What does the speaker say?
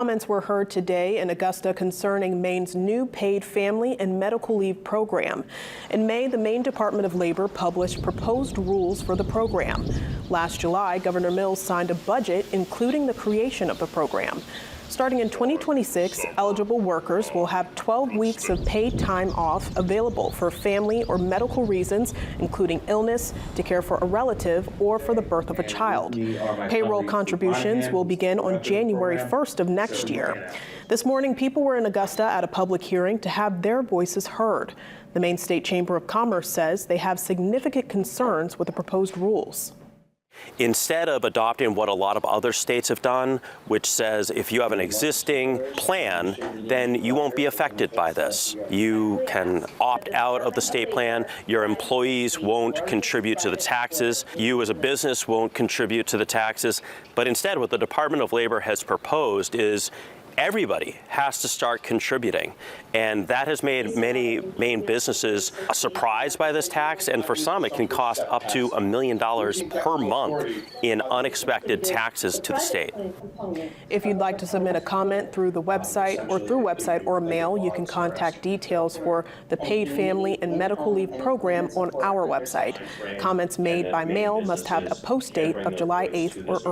Comments were heard today in Augusta concerning Maine's new paid family and medical leave program. In May, the Maine Department of Labor published proposed rules for the program. Last July, Governor Mills signed a budget including the creation of the program. Starting in 2026, eligible workers will have 12 weeks of paid time off available for family or medical reasons, including illness, to care for a relative, or for the birth of a child. Payroll contributions will begin on January 1st of next year. This morning, people were in Augusta at a public hearing to have their voices heard. The Maine State Chamber of Commerce says they have significant concerns with the proposed rules. Instead of adopting what a lot of other states have done, which says if you have an existing plan, then you won't be affected by this. You can opt out of the state plan. Your employees won't contribute to the taxes. You as a business won't contribute to the taxes. But instead, what the Department of Labor has proposed is everybody has to start contributing. And that has made many Maine businesses surprised by this tax. And for some, it can cost up to $1 million per month in unexpected taxes to the state. If you'd like to submit a comment through the website or mail, you can contact details for the paid family and medical leave program on our website. Comments made by mail must have a post date of July 8th or earlier.